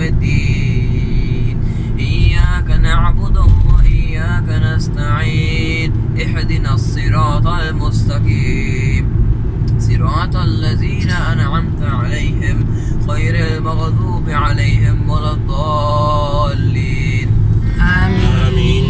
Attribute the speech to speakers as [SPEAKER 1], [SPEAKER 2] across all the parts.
[SPEAKER 1] यौमिद्दीन इय्याका नअबुदु व इय्याका नस्तईन इहदिनस सिरातल मुस्तकीम सिरातल लज़ीना अनअमता अलैहिम गैरिल मग़ज़ूबि अलैहिम वलद्दाल्लीन आमीन।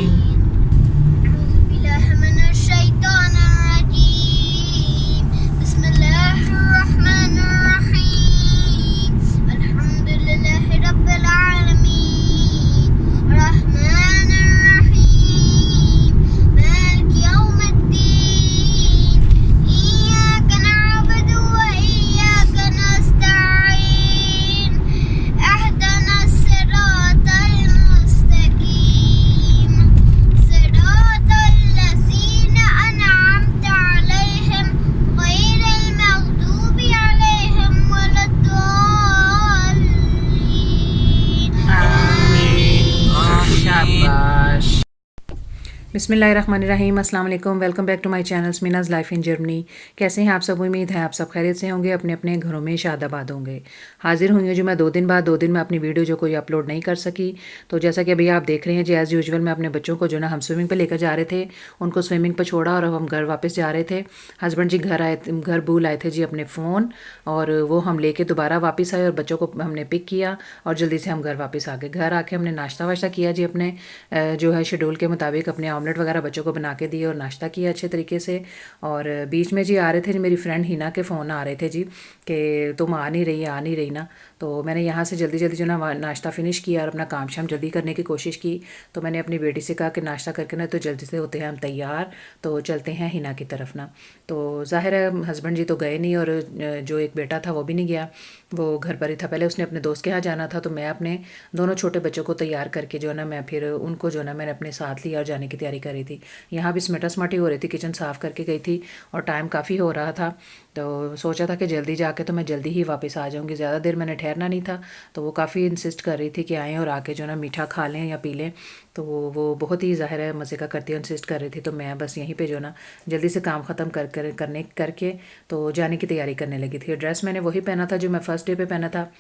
[SPEAKER 2] बिस्मिल्लाहिर्रहमानिर्रहीम, अस्सलाम वालेकुम। Welcome back to my channel Meenaz life in Germany. कैसे हैं आप सब? उम्मीद है आप सब खैरियत से होंगे, अपने अपने घरों में शादाबाद होंगे। हाजिर हुई हूँ जो मैं दो दिन में अपनी वीडियो जो कोई अपलोड नहीं कर सकी। तो जैसा कि अभी आप देख रहे हैं जी, एज़ यूजुअल मैं अपने बच्चों को जो ना हम स्विमिंग पे लेकर जा रहे थे, उनको स्विमिंग पे छोड़ा और अब हम घर वापस जा रहे थे। हस्बैंड जी घर भूल आए थे जी अपने फ़ोन, और वो हम लेके दोबारा वापस आए और बच्चों को हमने पिक किया और जल्दी से हम घर वापस आ गए। घर आके हमने नाश्ता वाश्ता किया जी, अपने जो है शेड्यूल के मुताबिक अपने ऑमलेट वगैरह बच्चों को बना के दिए और नाश्ता किया अच्छे तरीके से। और बीच में जी आ रहे थे जी, मेरी फ्रेंड हिना के फ़ोन आ रहे थे जी कि तुम आ नहीं रही ना। तो मैंने यहाँ से जल्दी जल्दी जो ना नाश्ता फिनिश किया और अपना काम शाम जल्दी करने की कोशिश की। तो मैंने अपनी बेटी से कहा कि नाश्ता करके ना तो जल्दी से होते हैं हम तैयार, तो चलते हैं हिना की तरफ ना। तो ज़ाहिर है हस्बैंड जी तो गए नहीं और जो एक बेटा था वो भी नहीं गया, वो घर पर ही था। पहले उसने अपने दोस्त के यहाँ जाना था, तो मैं अपने दोनों छोटे बच्चों को तैयार करके जो है ना मैं फिर उनको जो है ना मैंने अपने साथ लिया और जाने की तैयारी कर रही थी। यहाँ भी स्मेटा स्माटी हो रही थी, किचन साफ़ करके गई थी और टाइम काफ़ी हो रहा था। तो सोचा था कि जल्दी जाके तो मैं जल्दी ही वापस आ जाऊँगी, ज़्यादा देर मैंने ठहरना नहीं था। तो वो काफ़ी इंसिस्ट कर रही थी कि आएँ और आके जो ना मीठा खा लें या पी लें। तो वो बहुत ही ज़ाहिर है मज़े का करती है, इंसिस्ट कर रही थी। तो मैं बस यहीं पे जो ना जल्दी से काम ख़त्म करके तो जाने की तैयारी करने लगी थी। ड्रेस मैंने वही पहना था जो मैं फ़र्स्ट डे पे पहना था,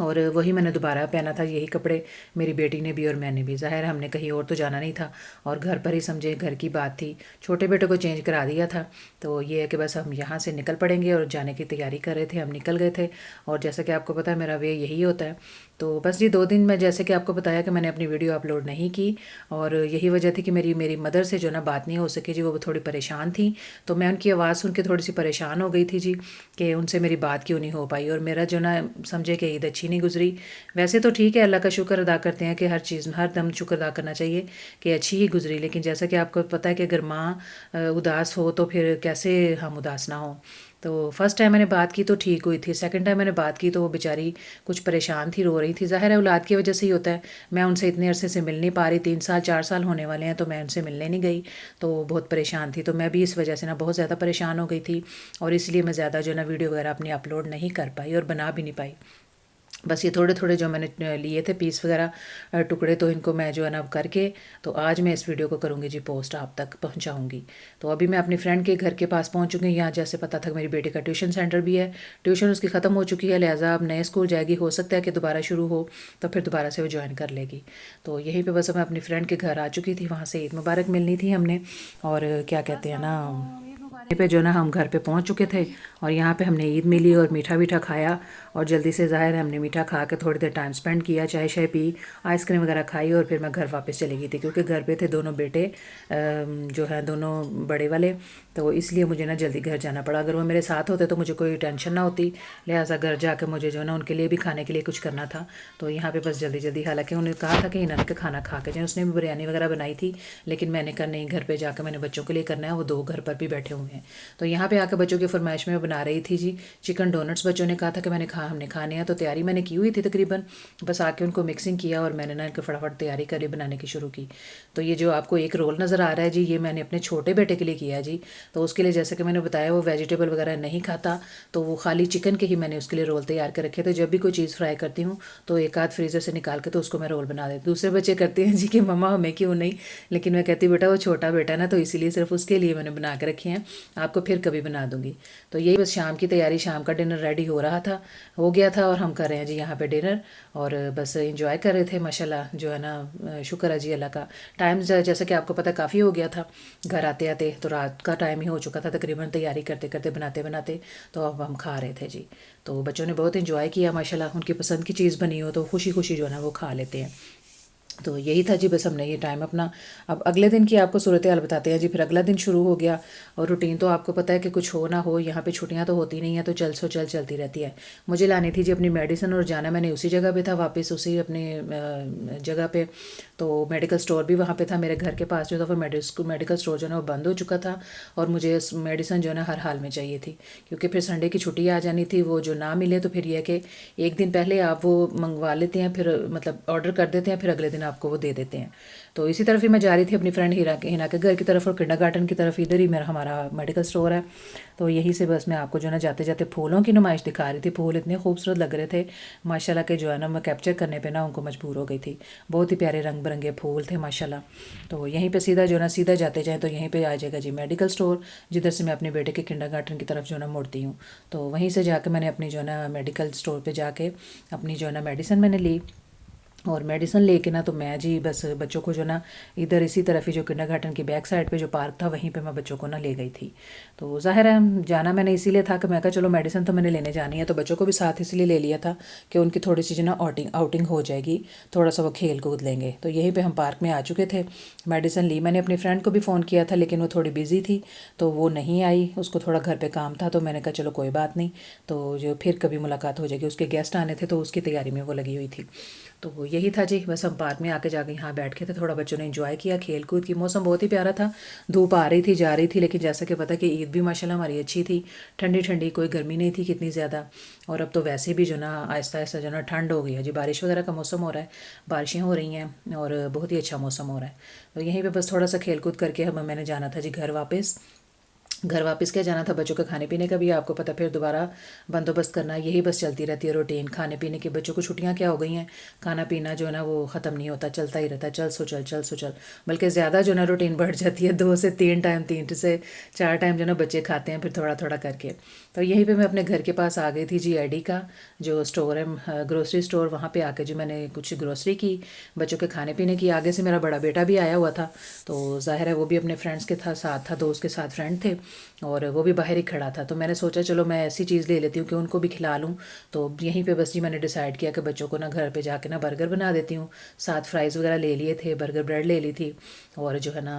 [SPEAKER 2] और वही मैंने दोबारा पहना था। यही कपड़े मेरी बेटी ने भी और मैंने भी। ज़ाहिर है हमने कहीं और तो जाना नहीं था और घर पर ही समझे घर की बात थी। छोटे बेटे को चेंज करा दिया था, तो ये है कि बस हम यहाँ से निकल पड़ेंगे और जाने की तैयारी कर रहे थे। हम निकल गए थे और जैसा कि आपको पता है मेरा वे यही होता है। तो बस ये 2 दिन में जैसे कि आपको बताया कि मैंने अपनी वीडियो अपलोड नहीं की, और यही वजह थी कि मेरी मदर से जो ना बात नहीं हो सकी जी। वो थोड़ी परेशान थी, तो मैं उनकी आवाज़ सुन के थोड़ी सी परेशान हो गई थी जी कि उनसे मेरी बात क्यों नहीं हो पाई। और मेरा जो ना समझे कि ईद अच्छी नहीं गुजरी। वैसे तो ठीक है, अल्लाह का शुक्र अदा करते हैं कि हर चीज़ में हर दम शुक्र अदा करना चाहिए कि अच्छी ही गुजरी। लेकिन जैसा कि आपको पता है कि अगर माँ उदास हो तो फिर कैसे हम उदास ना हो। तो फर्स्ट टाइम मैंने बात की तो ठीक हुई थी, सेकंड टाइम मैंने बात की तो वो बेचारी कुछ परेशान थी, रो रही थी। ज़ाहिर है औलाद की वजह से ही होता है। मैं उनसे इतने अरसे से मिल नहीं पा रही, 3 साल 4 साल होने वाले हैं, तो मैं उनसे मिलने नहीं गई। तो बहुत परेशान थी, तो मैं भी इस वजह से ना बहुत ज़्यादा परेशान हो गई थी, और इसलिए मैं ज़्यादा जो ना वीडियो वगैरह अपनी अपलोड नहीं कर पाई और बना भी नहीं पाई। बस ये थोड़े थोड़े जो मैंने लिए थे पीस वगैरह टुकड़े, तो इनको मैं जो है ना करके तो आज मैं इस वीडियो को करूँगी जी पोस्ट, आप तक पहुँचाऊँगी। तो अभी मैं अपनी फ्रेंड के घर के पास पहुँच चुकी हूँ। यहाँ जैसे पता था मेरी बेटी का ट्यूशन सेंटर भी है, ट्यूशन उसकी ख़त्म हो चुकी है, लिहाजा अब नए स्कूल जाएगी। हो सकता है कि दोबारा शुरू हो तो फिर दोबारा से वो ज्वाइन कर लेगी। तो यहीं पर बस मैं अपनी फ्रेंड के घर आ चुकी थी, वहाँ से ईद मुबारक मिलनी थी हमने। और क्या कहते हैं ना, पे जो ना हम घर पे पहुंच चुके थे और यहाँ पे हमने ईद मिली और मीठा वीठा खाया, और जल्दी से ज़ाहिर है हमने मीठा खा के थोड़ी देर टाइम स्पेंड किया, चाय शाय पी, आइसक्रीम वगैरह खाई, और फिर मैं घर वापस चली गई थी क्योंकि घर पे थे दोनों बेटे जो हैं दोनों बड़े वाले। तो इसलिए मुझे ना जल्दी घर जाना पड़ा। अगर वो मेरे साथ होते तो मुझे कोई टेंशन ना होती, लिहाजा घर जाकर मुझे जो है ना उनके लिए भी खाने के लिए कुछ करना था। तो यहाँ पे बस जल्दी जल्दी, हालांकि उन्होंने कहा था कि हिना के खाना खा के जाए, उसने भी बिरयानी वगैरह बनाई थी, लेकिन मैंने कहा नहीं, घर पर जाकर मैंने बच्चों के लिए करना है, वो 2 घर पर भी बैठे हुए हैं। तो यहाँ पे आकर बच्चों की फरमाइश में बना रही थी जी चिकन डोनट्स। बच्चों ने कहा था कि हमने खाने हैं, तो तैयारी मैंने की हुई थी तकरीबन, बस आके उनको मिक्सिंग किया और मैंने ना इनको फटाफट तैयारी करी, बनाने की शुरू की। तो ये जो आपको एक रोल नज़र आ रहा है जी, ये मैंने अपने छोटे बेटे के लिए किया जी। तो उसके लिए जैसे कि मैंने बताया वो वेजिटेबल वगैरह नहीं खाता, तो वो खाली चिकन के ही मैंने उसके लिए रोल तैयार कर रखे थे। जब भी कोई चीज़ फ्राई करती हूँ तो एक आध फ्रीज़र से निकाल के तो उसको मैं रोल बना देती। दूसरे बच्चे करते हैं जी कि मम्मा हमें क्यों नहीं, लेकिन मैं कहती बेटा वो छोटा बेटा है ना, तो इसीलिए सिर्फ उसके लिए मैंने बना के रखे हैं, आपको फिर कभी बना दूँगी। तो यही बस शाम की तैयारी, शाम का डिनर रेडी हो रहा था। हो गया था और हम कर रहे हैं जी यहाँ पे डिनर और बस इंजॉय कर रहे थे माशाल्लाह जो है ना। शुक्र है जी अल्लाह का। टाइम जैसा कि आपको पता काफ़ी हो गया था, घर आते आते तो रात का टाइम ही हो चुका था तकरीबन, तैयारी करते करते बनाते बनाते। तो अब हम खा रहे थे जी। तो बच्चों ने बहुत इंजॉय किया माशाल्लाह, उनकी पसंद की चीज़ बनी हो तो खुशी खुशी जो है ना वो खा लेते हैं। तो यही था जी, बस हमने ये टाइम अपना। अब अगले दिन की आपको सूरत हाल बताते हैं जी। फिर अगला दिन शुरू हो गया और रूटीन तो आपको पता है कि कुछ हो ना हो यहाँ पे छुट्टियाँ तो होती नहीं है, तो चल सो चल चलती रहती है। मुझे लानी थी जी अपनी मेडिसिन और जाना मैंने उसी जगह पे था, वापस उसी अपने जगह पे। तो मेडिकल स्टोर भी वहाँ पे था मेरे घर के पास जो था, वो मेडिकल स्टोर जो है ना वो बंद हो चुका था और मुझे मेडिसिन जो है ना हर हाल में चाहिए थी, क्योंकि फिर संडे की छुट्टी आ जानी थी। वो जो ना मिले तो फिर यह कि एक दिन पहले आप वो मंगवा लेते हैं, फिर मतलब ऑर्डर कर देते हैं, फिर अगले दिन आपको वो दे देते हैं। तो इसी तरफ ही मैं जा रही थी अपनी फ्रेंड हिना के घर की तरफ और किंडरगार्टन की तरफ, इधर ही मेरा हमारा मेडिकल स्टोर है। तो यहीं से बस मैं आपको जो है ना जाते जाते फूलों की नुमाइश दिखा रही थी। फूल इतने खूबसूरत लग रहे थे माशाल्लाह के जो है ना मैं कैप्चर करने पे ना उनको मजबूर हो गई थी। बहुत ही प्यारे रंग बिरंगे फूल थे माशाल्लाह। तो यहीं पे सीधा जो है ना सीधा जाते जाएँ तो यहीं पे आ जाएगा जी मेडिकल स्टोर, जिधर से मैं अपने बेटे के किंडरगार्टन की तरफ जो है ना मुड़ती हूँ। तो वहीं से जाके मैंने अपनी जो है ना मेडिकल स्टोर पे जाके अपनी जो है ना मेडिसिन मैंने ली। और मेडिसिन लेके ना तो मैं जी बस बच्चों को जो ना इधर इसी तरफ ही जो किंडरगार्टन की बैक साइड पे जो पार्क था वहीं पे मैं बच्चों को ना ले गई थी। तो ज़ाहिर है जाना मैंने इसीलिए था कि मैं कहा चलो मेडिसिन तो मैंने लेने जानी है, तो बच्चों को भी साथ इसलिए ले लिया था कि उनकी थोड़ी सी जो ना आउटिंग हो जाएगी, थोड़ा सा वो खेल कूद लेंगे। तो यहीं पर हम पार्क में आ चुके थे, मेडिसिन ली। मैंने अपनी फ्रेंड को भी फ़ोन किया था लेकिन वो थोड़ी बिज़ी थी तो वो नहीं आई, उसको थोड़ा घर पर काम था। तो मैंने कहा चलो कोई बात नहीं, तो जो फिर कभी मुलाकात हो जाएगी। उसके गेस्ट आने थे तो उसकी तैयारी में वो लगी हुई थी। तो यही था जी, बस हम पार्क में आके जाके यहाँ बैठ के थे, थोड़ा बच्चों ने एंजॉय किया खेल कूद की। मौसम बहुत ही प्यारा था, धूप आ रही थी जा रही थी, लेकिन जैसा कि पता कि ईद भी माशाल्लाह हमारी अच्छी थी, ठंडी ठंडी, कोई गर्मी नहीं थी कितनी ज़्यादा। और अब तो वैसे भी जो ना आहिस्ता आहिस्ता जो ना ठंड हो गई है जी, बारिश वगैरह का मौसम हो रहा है, बारिशें हो रही हैं और बहुत ही अच्छा मौसम हो रहा है। तो यहीं पर बस थोड़ा सा खेल कूद करके हम मैंने जाना था जी घर वापस क्या जाना था। बच्चों के खाने पीने का भी आपको पता, फिर दोबारा बंदोबस्त करना, यही बस चलती रहती है रूटीन। खाने पीने की बच्चों को छुट्टियां क्या हो गई हैं, खाना पीना जो है ना वो ख़त्म नहीं होता, चलता ही रहता है, चल सो चल चल सो चल। बल्कि ज़्यादा जो ना रूटीन बढ़ जाती है, 2 से 3 टाइम, 3 से 4 टाइम जो ना बच्चे खाते हैं फिर थोड़ा थोड़ा करके। तो यहीं पर मैं अपने घर के पास आ गई थी जी, ID का जो स्टोर है ग्रोसरी स्टोर, वहाँ पर आके जो मैंने कुछ ग्रोसरी की, बच्चों के खाने पीने की। आगे से मेरा बड़ा बेटा भी आया हुआ था, तो ज़ाहिर है वो भी अपने फ्रेंड्स के साथ था, दोस्त के साथ फ्रेंड थे और वो भी बाहर ही खड़ा था। तो मैंने सोचा चलो मैं ऐसी चीज़ ले लेती हूँ कि उनको भी खिला लूँ। तो यहीं पे बस जी मैंने डिसाइड किया कि बच्चों को ना घर पे जाके ना बर्गर बना देती हूँ, साथ फ्राइज़ वगैरह ले लिए थे, बर्गर ब्रेड ले ली थी और जो है ना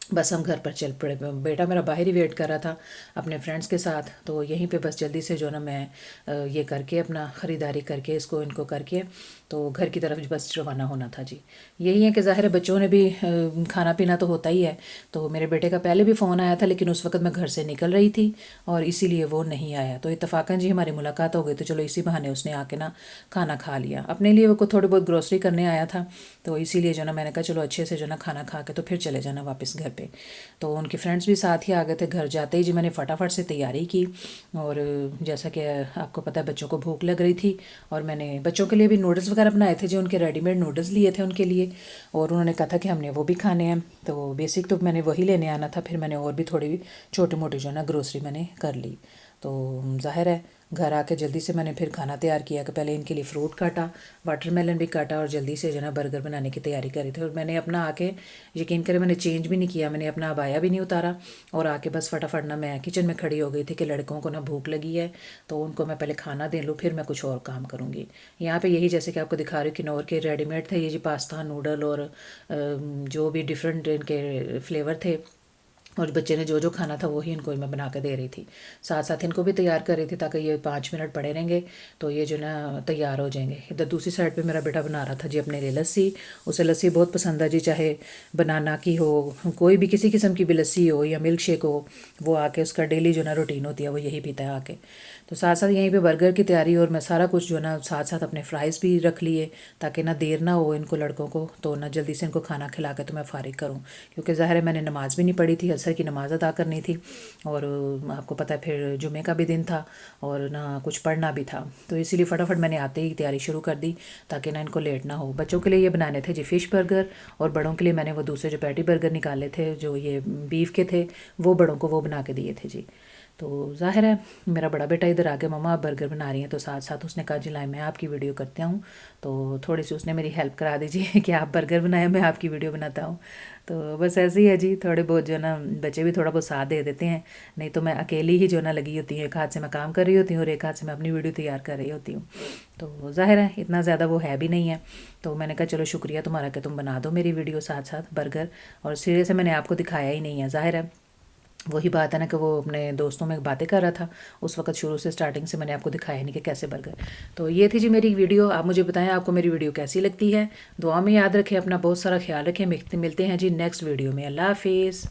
[SPEAKER 2] बस हम घर पर चल पड़े। बेटा मेरा बाहर ही वेट कर रहा था अपने फ्रेंड्स के साथ। तो यहीं पे बस जल्दी से जो ना मैं ये करके अपना ख़रीदारी करके इनको करके तो घर की तरफ बस रवाना होना था जी। यही है कि ज़ाहिर है बच्चों ने भी खाना पीना तो होता ही है। तो मेरे बेटे का पहले भी फ़ोन आया था लेकिन उस वक्त मैं घर से निकल रही थी और इसीलिए वो नहीं आया। तो इत्तफाकन जी हमारी मुलाकात हो गई, तो चलो इसी बहाने उसने आके ना खाना खा लिया। अपने लिए वो थोड़ी बहुत ग्रोसरी करने आया था, तो इसीलिए जो ना मैंने कहा चलो अच्छे से जो ना खाना खा के तो फिर चले जाना वापस घर पे। तो उनके फ्रेंड्स भी साथ ही आ गए थे। घर जाते ही जी मैंने फटाफट से तैयारी की और जैसा कि आपको पता है बच्चों को भूख लग रही थी और मैंने बच्चों के लिए भी नूडल्स वगैरह बनाए थे, जो उनके रेडीमेड नूडल्स लिए थे उनके लिए, और उन्होंने कहा था कि हमने वो भी खाने हैं। तो बेसिक तो मैंने वही लेने आना था, फिर मैंने और भी थोड़ी छोटी मोटी जो है ना ग्रोसरी मैंने कर ली। तो ज़ाहिर है घर आके जल्दी से मैंने फिर खाना तैयार किया कि पहले इनके लिए फ़्रूट काटा, वाटरमेलन भी काटा और जल्दी से जो ना बर्गर बनाने की तैयारी करी थी। और मैंने अपना आके यकीन करें मैंने चेंज भी नहीं किया, मैंने अपना अबाया भी नहीं उतारा और आके बस फटाफट ना मैं किचन में खड़ी हो गई थी कि लड़कों को ना भूख लगी है तो उनको मैं पहले खाना दे लूँ, फिर मैं कुछ और काम करूँगी। यहाँ पे यही जैसे कि आपको दिखा रही हूँ किन्नौर के रेडीमेड थे ये जी पास्ता नूडल और जो भी डिफरेंट इनके फ्लेवर थे, और बच्चे ने जो जो खाना था वही इनको मैं बना के दे रही थी। साथ साथ इनको भी तैयार कर रही थी ताकि ये 5 मिनट पड़े रहेंगे तो ये जो ना तैयार हो जाएंगे। इधर दूसरी साइड पे मेरा बेटा बना रहा था जी अपने लिए लस्सी। उसे लस्सी बहुत पसंद है जी, चाहे बनाना की हो, कोई भी किसी किस्म की भी लस्सी हो या मिल्क शेक हो, वो आके उसका डेली जो ना रूटीन होती है वो यही पीता है आके। तो साथ साथ यहीं पे बर्गर की तैयारी और मैं सारा कुछ जो ना साथ साथ अपने फ्राइज़ भी रख लिए ताकि ना देर ना हो इनको लड़कों को, तो ना जल्दी से इनको खाना खिला के तो मैं फ़ारिग करूँ, क्योंकि ज़ाहिर है मैंने नमाज़ भी नहीं पढ़ी थी, असर की नमाज़ अदा करनी थी और आपको पता है फिर जुमे का भी दिन था और ना कुछ पढ़ना भी था। तो इसीलिए फटाफट मैंने आते ही तैयारी शुरू कर दी ताकि ना इनको लेट ना हो। बच्चों के लिए ये बनाने थे जी फ़िश बर्गर और बड़ों के लिए मैंने वो दूसरे जो पैटी बर्गर निकाले थे जो ये बीफ के थे वो बड़ों को वो बना के दिए थे जी। तो ज़ाहिर है मेरा बड़ा बेटा इधर आ गया, मम्मा आप बर्गर बना रही हैं, तो साथ साथ उसने कहा जी लाए मैं आपकी वीडियो करता हूँ। तो थोड़ी सी उसने मेरी हेल्प करा दीजिए कि आप बर्गर बनाए मैं आपकी वीडियो बनाता हूँ। तो बस ऐसे ही है जी, थोड़े बहुत जो है ना बच्चे भी थोड़ा बहुत साथ दे देते हैं, नहीं तो मैं अकेली ही जो है ना लगी होती हूँ, एक हाथ से मैं काम कर रही होती हूँ और एक हाथ से मैं अपनी वीडियो तैयार कर रही होती हूँ। तो ज़ाहिर है इतना ज़्यादा वो है भी नहीं है। तो मैंने कहा चलो शुक्रिया तुम्हारा कि तुम बना दो मेरी वीडियो साथ साथ बर्गर। और सिरे से मैंने आपको दिखाया ही नहीं है, ज़ाहिर है वही बात है ना कि वो अपने दोस्तों में बातें कर रहा था उस वक्त, शुरू से स्टार्टिंग से मैंने आपको दिखाया नहीं कि कैसे बर्गर। तो ये थी जी मेरी वीडियो, आप मुझे बताएं आपको मेरी वीडियो कैसी लगती है। दुआ में याद रखें, अपना बहुत सारा ख्याल रखें, मिलते हैं जी नेक्स्ट वीडियो में। अल्लाह हाफिज़।